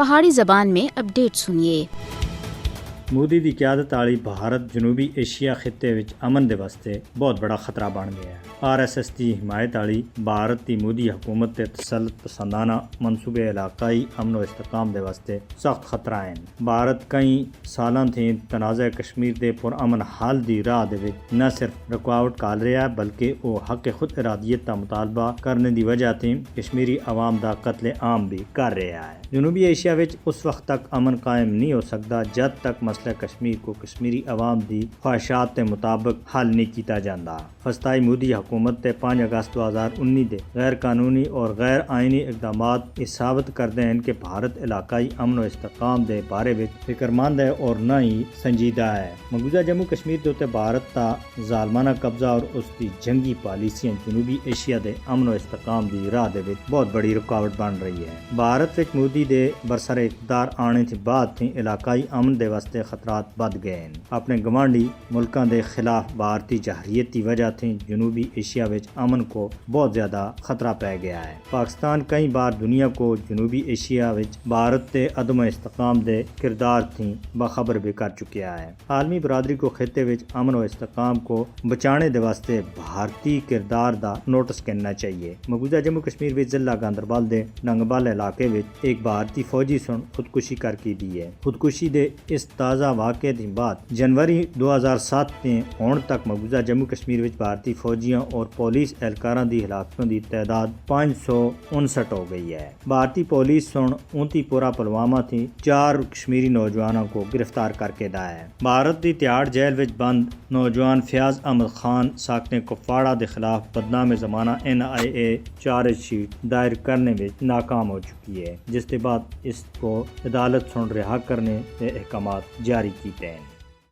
پہاڑی زبان میں اپڈیٹ سنیے۔ مودی دی قیادت والی بھارت جنوبی ایشیا خطے وچ امن دے واسطے بہت بڑا خطرہ بن گیا ہے۔ RSS دی حمایت والی بھارت دی مودی حکومت تے تسلط پسندانہ منصوبے علاقائی امن و استحکام دے واسطے سخت خطرہ ہیں۔ بھارت کئی سالاں تھی تنازع کشمیر دے پرامن حل دی راہ دے وچ نہ صرف رکاوٹ کال رہا ہے بلکہ وہ حق خود ارادیت کا مطالبہ کرنے دی وجہ تھی کشمیری عوام دا قتل عام بھی کر رہا ہے۔ جنوبی ایشیا وچ اس وقت تک امن قائم نہیں ہو سکتا جد تک مسئلہ کشمیر کو کشمیری عوام دی خواہشات کے مطابق حل نہیں کیتا جاتا۔ فسطائی مودی حکومت تے 5 اگست 2019 دے غیر قانونی اور غیر آئینی اقدامات یہ ثابت کرتے ہیں کہ بھارت علاقائی امن و استحکام دے بارے وچ فکرمند ہے اور نہ ہی سنجیدہ ہے۔ مقبوضہ جموں کشمیر دے اوتے بھارت دا ظالمانہ قبضہ اور اس دی جنگی پالیسیاں جنوبی ایشیا دے امن و استحکام دی راہ دے وچ بہت بڑی رکاوٹ بن رہی ہے۔ بھارت وچ مودی دے برسر اقتدار آنے تھی بعد تھی علاقائی امن دے واسطے خطرات بد گئے ہیں۔ اپنے گوانڈی ملکاں دے خلاف بھارتی جہریت کی وجہ تھی جنوبی ایشیا وچ امن کو بہت زیادہ خطرہ پہ گیا ہے۔ پاکستان کئی بار دنیا کو جنوبی ایشیا وچ بھارت تے عدم استحکام دے کردار تھی باخبر بھی کر چکیا ہے۔ عالمی برادری کو خطے وچ امن و استحکام کو بچانے دے واسطے بھارتی کردار دا نوٹس کرنا چاہیے۔ مقبوضہ جموں کشمیر وچ ضلع گاندربل دے ننگبل علاقے وچ ایک بھارتی فوجی سن خودکشی کر کی دی ہے۔ خودکشی دے اس تازہ واقعے دی بعد جنوری 2007 تے ہون تک مقبوضہ جموں کشمیر وچ بھارتی فوجیاں اور پولیس اہلکاراں دی ہلاکتوں دی تعداد 559 ہو گئی ہے۔ بھارتی پولیس سن 29 پورا پلوامہ تھی 4 کشمیری نوجوانوں کو گرفتار کر کے دا ہے۔ بھارت دی تہاڑ جیل وچ بند نوجوان فیاض احمد خان ساکنے کپواڑہ دے خلاف بدنام زمانہ NIA چارج شیٹ دائر کرنے وچ ناکام ہو چکی ہے، جس کے بعد اس کو عدالت سن رہا کرنے کے احکامات جاری کیتے ہیں۔